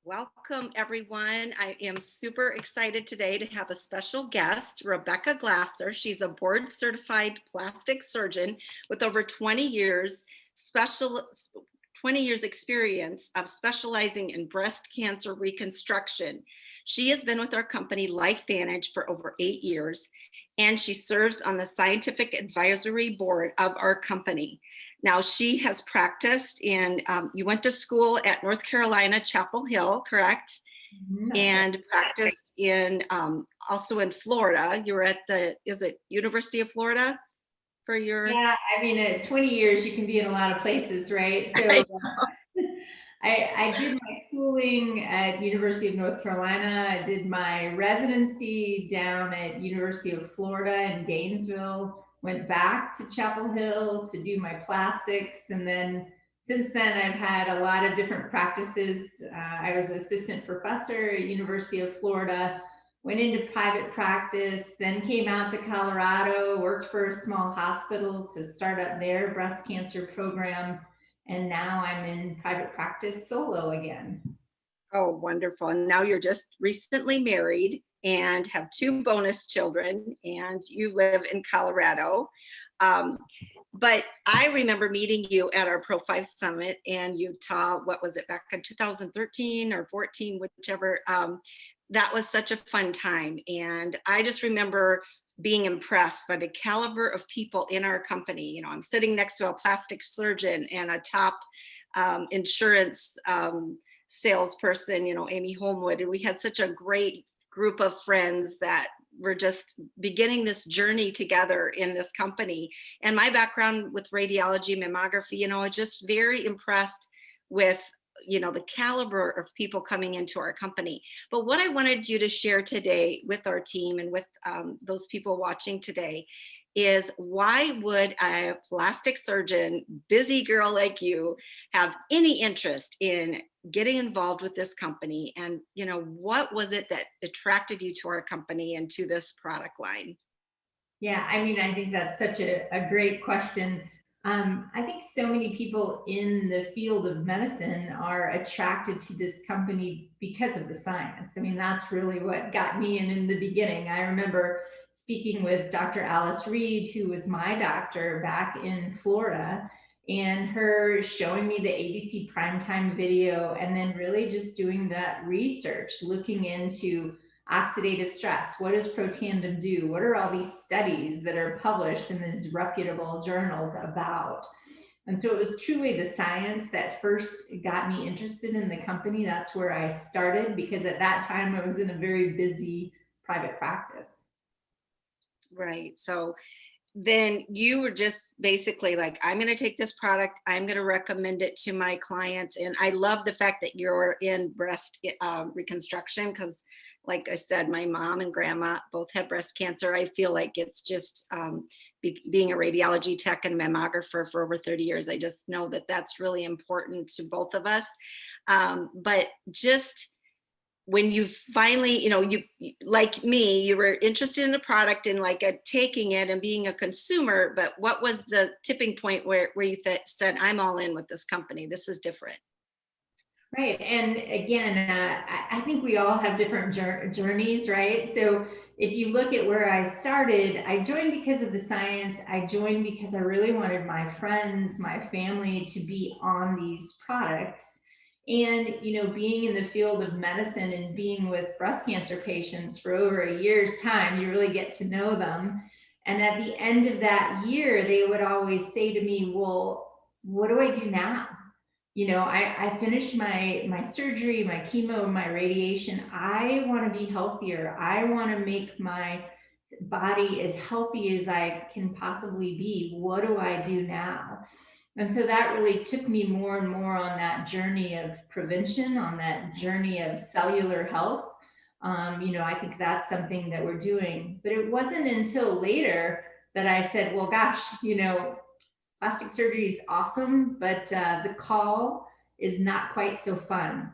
Welcome, everyone. I am super excited today to have a special guest, Rebecca Glasser. She's a board certified plastic surgeon with over 20 years experience of specializing in breast cancer reconstruction. She has been with our company LifeVantage for over 8 years, and she serves on the scientific advisory board of our company. Now, she has practiced you went to school at North Carolina, Chapel Hill, correct? And practiced also in Florida. You were at is it University of Florida for your? Yeah, I mean, at 20 years, you can be in a lot of places, right? So I did my schooling at University of North Carolina. I did my residency down at University of Florida in Gainesville, went back to Chapel Hill to do my plastics. And then since then, I've had a lot of different practices. I was assistant professor at University of Florida, went into private practice, then came out to Colorado, worked for a small hospital to start up their breast cancer program. And now I'm in private practice solo again. Oh, wonderful. And now you're just recently married and have 2 bonus children, and you live in Colorado. But I remember meeting you at our Pro 5 Summit in Utah. What was it, back in 2013 or 14, whichever. That was such a fun time. And I just remember being impressed by the caliber of people in our company. You know, I'm sitting next to a plastic surgeon and a top insurance salesperson, Amy Holmwood. And we had such a great group of friends that were just beginning this journey together in this company. And my background with radiology, mammography, just very impressed with the caliber of people coming into our company. But what I wanted you to share today with our team and with those people watching today is, why would a plastic surgeon, busy girl like you, have any interest in getting involved with this company? And what was it that attracted you to our company and to this product line? Yeah, I mean, I think that's such a great question. I think so many people in the field of medicine are attracted to this company because of the science. I mean, that's really what got me in the beginning. I remember speaking with Dr. Alice Reed, who was my doctor back in Florida, and her showing me the ABC primetime video, and then really just doing that research, looking into oxidative stress. What does Protandim do? What are all these studies that are published in these reputable journals about? And so it was truly the science that first got me interested in the company. That's where I started, because at that time I was in a very busy private practice. Right. So then you were just basically like, I'm going to take this product, I'm going to recommend it to my clients. And I love the fact that you're in breast reconstruction, because like I said, my mom and grandma both had breast cancer. I feel like it's just being a radiology tech and mammographer for over 30 years. I just know that that's really important to both of us. But just when you finally, you like me, you were interested in the product and like taking it and being a consumer, but what was the tipping point where you said, I'm all in with this company, this is different? Right. And again, I think we all have different journeys, right? So if you look at where I started, I joined because of the science. I joined because I really wanted my friends, my family to be on these products. And, being in the field of medicine and being with breast cancer patients for over a year's time, you really get to know them. And at the end of that year, they would always say to me, well, what do I do now? I finished my surgery, my chemo, my radiation. I want to be healthier. I want to make my body as healthy as I can possibly be. What do I do now? And so that really took me more and more on that journey of prevention, on that journey of cellular health. I think that's something that we're doing. But it wasn't until later that I said, well, gosh, plastic surgery is awesome, but the call is not quite so fun.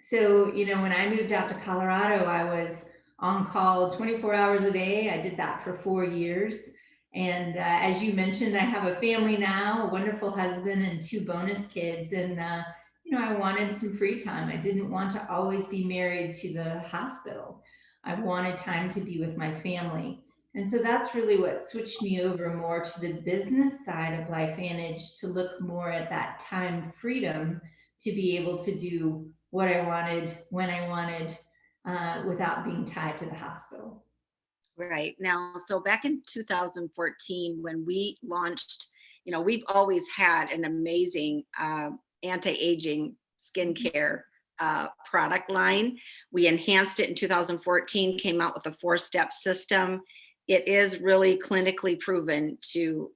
So, when I moved out to Colorado, I was on call 24 hours a day. I did that for 4 years. And as you mentioned, I have a family now, a wonderful husband and 2 bonus kids. And I wanted some free time. I didn't want to always be married to the hospital. I wanted time to be with my family. And so that's really what switched me over more to the business side of LifeVantage, to look more at that time freedom to be able to do what I wanted when I wanted, without being tied to the hospital. Right. Now, so back in 2014, when we launched, we've always had an amazing anti-aging skincare product line. We enhanced it in 2014, came out with a 4-step system. It is really clinically proven to,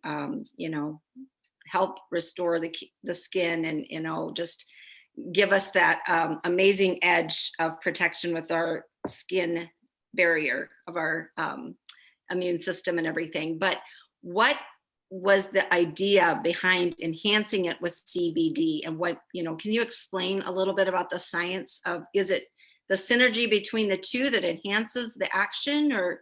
help restore the skin and, just give us that amazing edge of protection with our skin barrier of our immune system and everything. But what was the idea behind enhancing it with CBD, and what, can you explain a little bit about the science of, is it the synergy between the two that enhances the action, or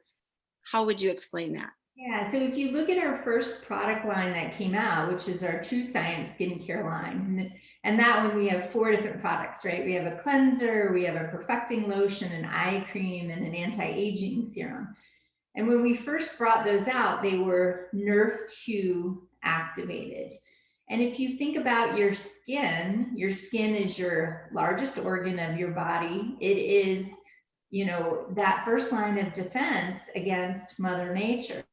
how would you explain that? Yeah, so if you look at our first product line that came out, which is our True Science skincare line, and that one we have 4 different products, right? We have a cleanser, we have a perfecting lotion, an eye cream, and an anti-aging serum. And when we first brought those out, they were Nrf2 activated. And if you think about your skin is your largest organ of your body. It is, that first line of defense against Mother Nature.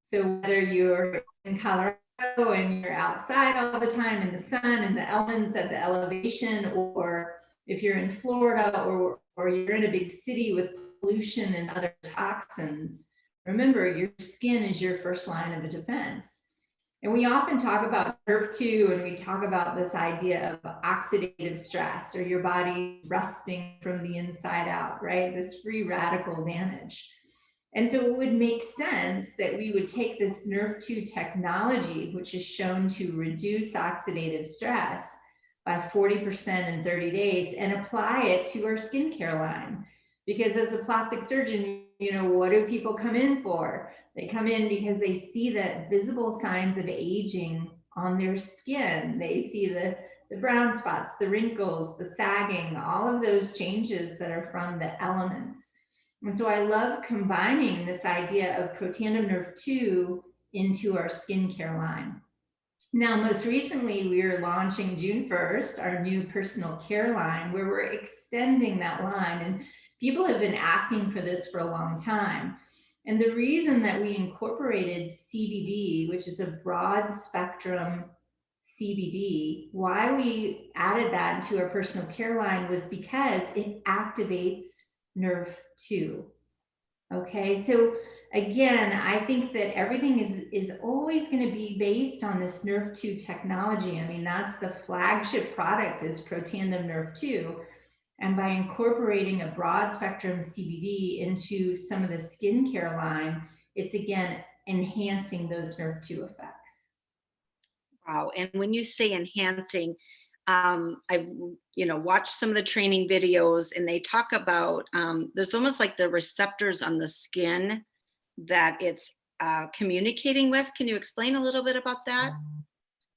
So whether you're in Colorado and you're outside all the time in the sun and the elements of the elevation, or if you're in Florida, or you're in a big city with pollution and other toxins, remember, your skin is your first line of defense. And we often talk about Nrf2, and we talk about this idea of oxidative stress, or your body rusting from the inside out, right? This free radical damage. And so it would make sense that we would take this Nrf2 technology, which is shown to reduce oxidative stress by 40% in 30 days, and apply it to our skincare line. Because as a plastic surgeon, what do people come in for? They come in because they see the visible signs of aging on their skin. They see the brown spots, the wrinkles, the sagging, all of those changes that are from the elements. And so I love combining this idea of Protandim Nrf2 into our skincare line. Now, most recently, we are launching June 1st, our new personal care line, where we're extending that line. And people have been asking for this for a long time. And the reason that we incorporated CBD, which is a broad spectrum CBD, why we added that into our personal care line was because it activates Nrf2. Okay, so again, I think that everything is always going to be based on this Nrf2 technology. I mean, that's the flagship product, is Protandim Nrf2. And by incorporating a broad spectrum CBD into some of the skincare line, it's again enhancing those Nrf2 effects. Wow. And when you say enhancing, I've watched some of the training videos, and they talk about there's almost like the receptors on the skin that it's communicating with. Can you explain a little bit about that?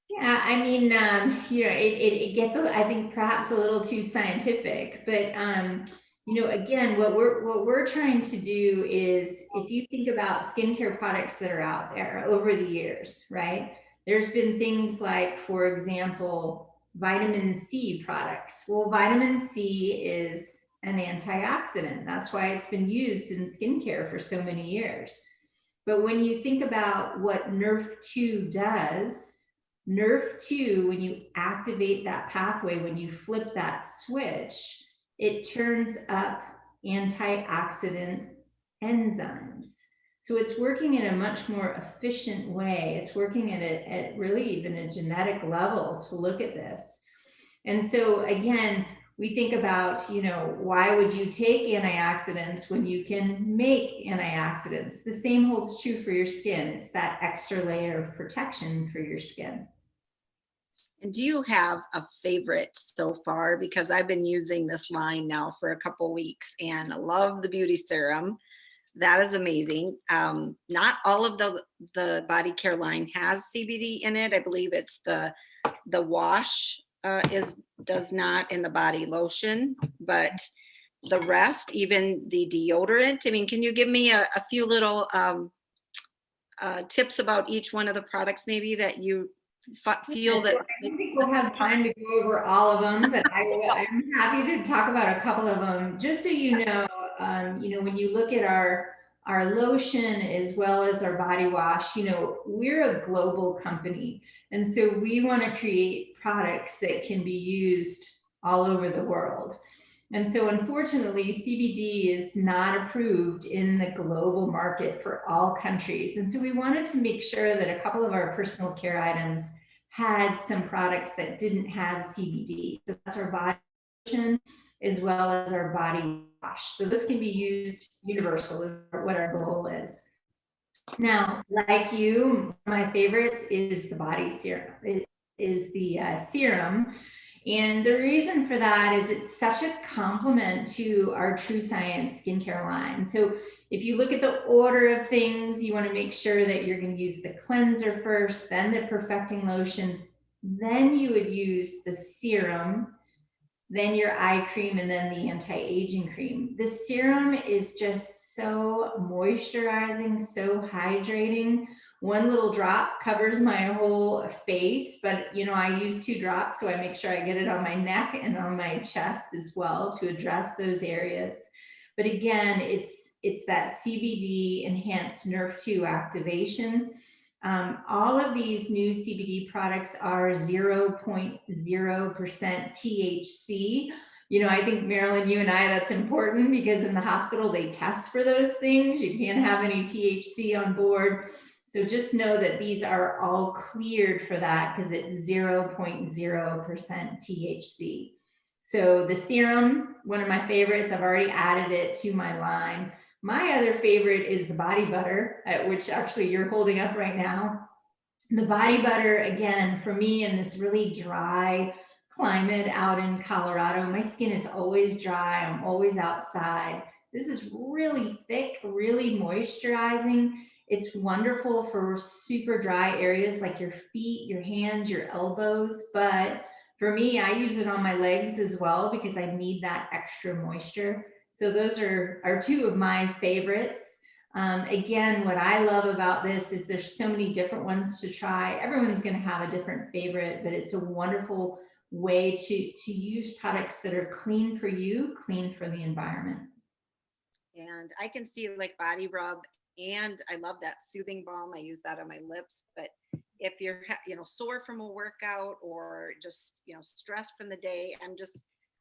Yeah, I mean, it gets, I think, perhaps a little too scientific, but again, what we're trying to do is, if you think about skincare products that are out there over the years, right? There's been things like, for example, vitamin C products. Well, vitamin C is an antioxidant. That's why it's been used in skincare for so many years. But when you think about what Nrf2 does, Nrf2, when you activate that pathway, when you flip that switch, it turns up antioxidant enzymes. So it's working in a much more efficient way. It's working at really even a genetic level to look at this. And so again, we think about, why would you take antioxidants when you can make antioxidants? The same holds true for your skin. It's that extra layer of protection for your skin. And do you have a favorite so far? Because I've been using this line now for a couple weeks, and I love the beauty serum. That is amazing. Not all of the body care line has CBD in it. I believe it's the wash does not in the body lotion, but the rest, even the deodorant. I mean, can you give me a few little tips about each one of the products maybe that you feel that? I don't think we'll have time to go over all of them, but I'm happy to talk about a couple of them. Just so you know, when you look at our lotion as well as our body wash, we're a global company. And so we want to create products that can be used all over the world. And so unfortunately, CBD is not approved in the global market for all countries. And so we wanted to make sure that a couple of our personal care items had some products that didn't have CBD. So that's our body lotion as well as our body wash. So this can be used universal, is what our goal is. Now, like you, one of my favorites is the body serum. It is the serum. And the reason for that is it's such a complement to our True Science skincare line. So if you look at the order of things, you want to make sure that you're going to use the cleanser first, then the perfecting lotion, then you would use the serum, then your eye cream, and then the anti-aging cream. The serum is just so moisturizing, so hydrating. One little drop covers my whole face, but I use 2 drops, so I make sure I get it on my neck and on my chest as well to address those areas. But again, it's that CBD enhanced Nrf2 activation. All of these new CBD products are 0.0% THC. I think, Marilyn, you and I, that's important because in the hospital, they test for those things. You can't have any THC on board. So just know that these are all cleared for that because it's 0.0% THC. So the serum, one of my favorites, I've already added it to my line. My other favorite is the body butter, which actually you're holding up right now. The body butter, again, for me in this really dry climate out in Colorado, my skin is always dry. I'm always outside. This is really thick, really moisturizing. It's wonderful for super dry areas like your feet, your hands, your elbows. But for me, I use it on my legs as well because I need that extra moisture. So those are 2 of my favorites. Again, what I love about this is there's so many different ones to try. Everyone's going to have a different favorite, but it's a wonderful way to use products that are clean for you, clean for the environment. And I can see like body rub, and I love that soothing balm. I use that on my lips. But if you're sore from a workout or just stressed from the day,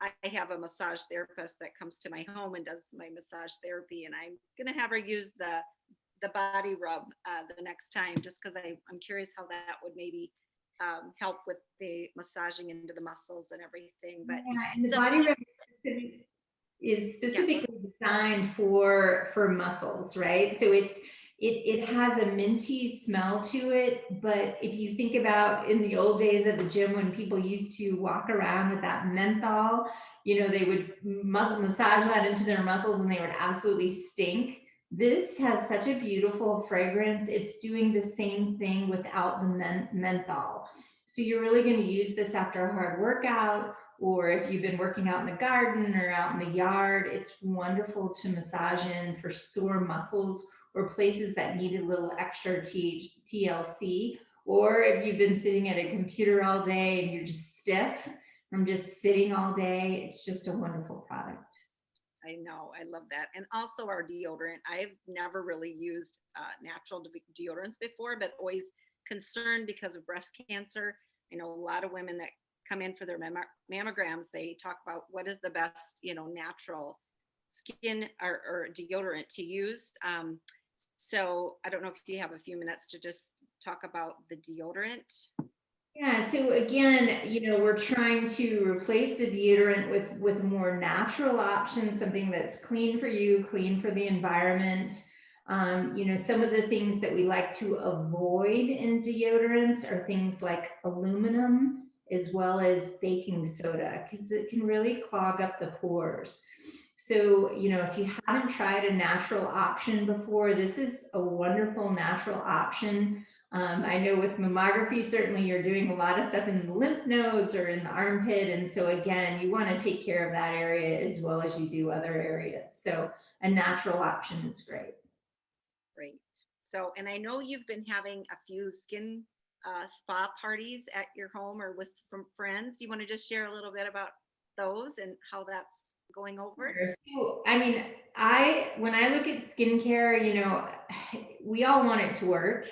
I have a massage therapist that comes to my home and does my massage therapy, and I'm gonna have her use the body rub the next time, just because I'm curious how that would maybe help with the massaging into the muscles and everything. But yeah, and the body rub is specifically designed for muscles, right? So it has a minty smell to it, but if you think about in the old days at the gym when people used to walk around with that menthol, they would massage that into their muscles and they would absolutely stink. This has such a beautiful fragrance. It's doing the same thing without the menthol. So you're really going to use this after a hard workout, or if you've been working out in the garden or out in the yard. It's wonderful to massage in for sore muscles or places that need a little extra TLC, or if you've been sitting at a computer all day and you're just stiff from just sitting all day. It's just a wonderful product. I know, I love that. And also our deodorant. I've never really used natural deodorants before, but always concerned because of breast cancer. I know a lot of women that come in for their mammograms, they talk about what is the best, natural skin or deodorant to use. So I don't know if you have a few minutes to just talk about the deodorant. Yeah, so again, we're trying to replace the deodorant with a more natural option, something that's clean for you, clean for the environment. Some of the things that we like to avoid in deodorants are things like aluminum, as well as baking soda, because it can really clog up the pores. So, if you haven't tried a natural option before, this is a wonderful natural option. I know with mammography, certainly you're doing a lot of stuff in the lymph nodes or in the armpit. And so again, you want to take care of that area as well as you do other areas. So a natural option is great. Great. So, and I know you've been having a few skin spa parties at your home or with from friends. Do you want to just share a little bit about those and how that's going over? So, I mean, when I look at skincare, you know, we all want it to work,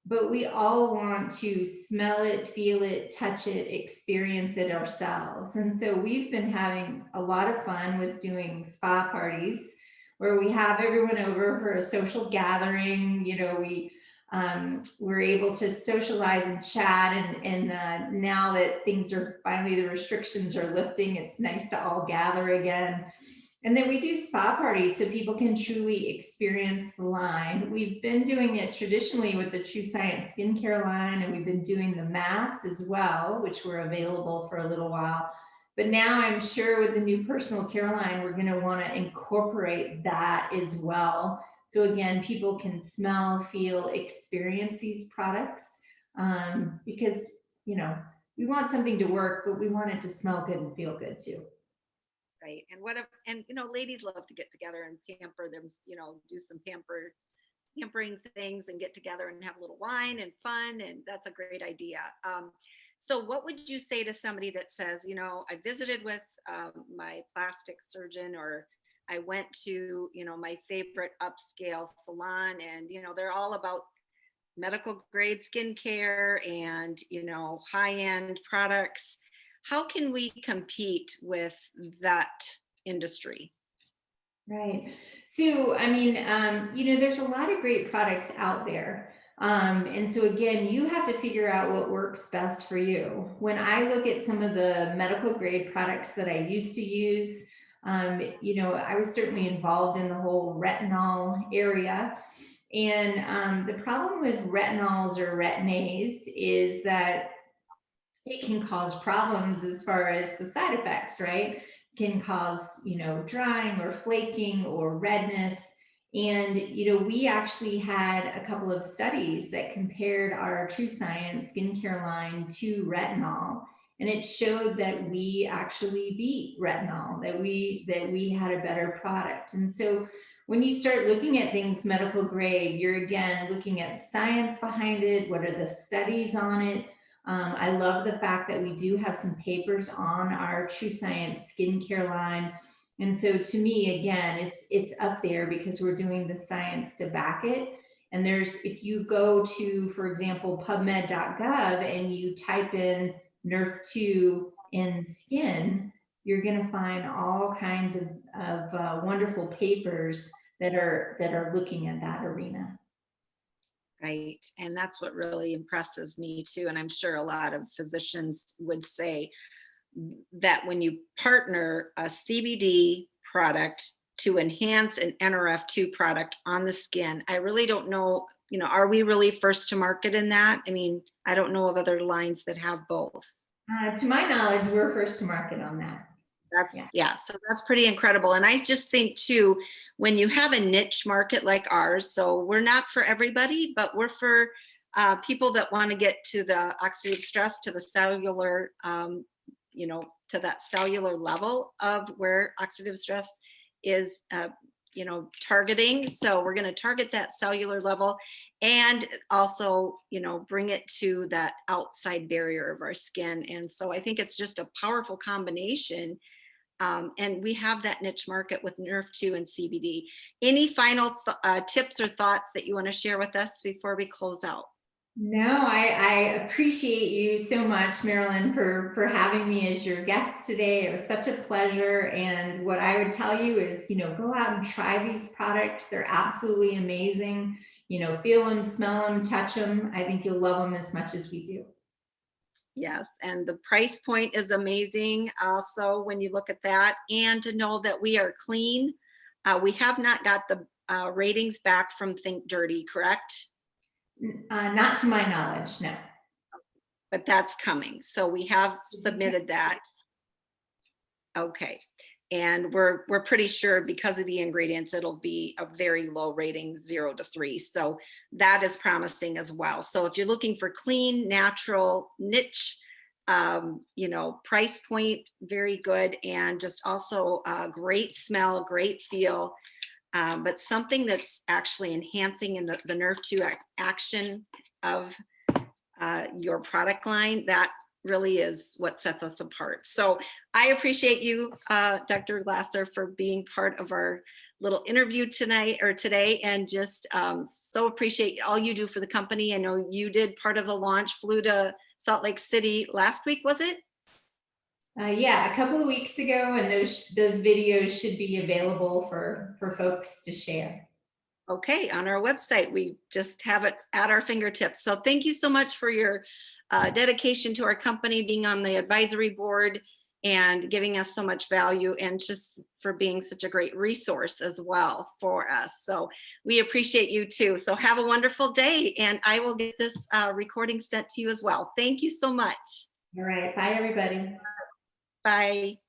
but we all want to smell it, feel it, touch it, experience it ourselves. And so we've been having a lot of fun with doing spa parties where we have everyone over for a social gathering. You know, we're able to socialize and chat, and now that things are finally, the restrictions are lifting, it's nice to all gather again. And then we do spa parties so people can truly experience the line. We've been doing it traditionally with the True Science skincare line, and we've been doing the masks as well, which were available for a little while. But now I'm sure with the new personal care line, we're going to want to incorporate that as well. So again, people can smell, feel, experience these products, because, you know, we want something to work, but we want it to smell good and feel good too. Right. And and you know, ladies love to get together and pamper them, you know, do some pampering things and get together and have a little wine and fun. And that's a great idea. So what would you say to somebody that says, you know, I visited with my plastic surgeon, or I went to, you know, my favorite upscale salon, and, you know, they're all about medical grade skincare and, you know, high end products. How can we compete with that industry? Right. So, I mean, you know, there's a lot of great products out there. And so again, you have to figure out what works best for you. When I look at some of the medical grade products that I used to use, you know, I was certainly involved in the whole retinol area. And the problem with retinols or retin-A's is that it can cause problems as far as the side effects, right? Can cause, you know, drying or flaking or redness. And, you know, we actually had a couple of studies that compared our True Science skincare line to retinol. And it showed that we actually beat retinol, that we had a better product. And so when you start looking at things medical grade, you're again looking at the science behind it. What are the studies on it? I love the fact that we do have some papers on our True Science skincare line. And so to me, again, it's up there because we're doing the science to back it. And if you go to, for example, PubMed.gov and you type in Nrf2 in skin, you're going to find all kinds of wonderful papers that are looking at that arena. Right. And that's what really impresses me too. And I'm sure a lot of physicians would say that when you partner a CBD product to enhance an Nrf2 product on the skin, I really don't know, you know, are we really first to market in that? I mean, I don't know of other lines that have both. To my knowledge, we're first to market on that. Yeah, so that's pretty incredible. And I just think too, when you have a niche market like ours, so we're not for everybody, but we're for people that want to get to the oxidative stress, to the cellular, you know, to that cellular level of where oxidative stress is, you know, targeting. So we're going to target that cellular level and also, you know, bring it to that outside barrier of our skin. And so I think it's just a powerful combination. And we have that niche market with Nrf2 and CBD. Any final tips or thoughts that you want to share with us before we close out? No, I appreciate you so much, Marilyn, for having me as your guest today. It was such a pleasure. And what I would tell you is, you know, go out and try these products. They're absolutely amazing. You know, feel them, smell them, touch them. I think you'll love them as much as we do. Yes, and the price point is amazing also when you look at that, and to know that we are clean. We have not got the ratings back from Think Dirty, correct? Not to my knowledge, no. But that's coming. So we have submitted that. Okay. And we're pretty sure because of the ingredients, it'll be a very low rating, 0 to 3. So that is promising as well. So if you're looking for clean, natural, niche, price point, very good, and just also great smell, great feel, but something that's actually enhancing in the Nrf2 action of your product line, that really is what sets us apart. So I appreciate you, Dr. Glasser, for being part of our little interview tonight or today, and just so appreciate all you do for the company. I know you did part of the launch, flew to Salt Lake City last week, was it? Yeah, a couple of weeks ago, and those videos should be available for folks to share. Okay, on our website, we just have it at our fingertips. So thank you so much for your dedication to our company, being on the advisory board and giving us so much value, and just for being such a great resource as well for us. So we appreciate you too. So have a wonderful day, and I will get this recording sent to you as well. Thank you so much. All right, bye everybody. Bye.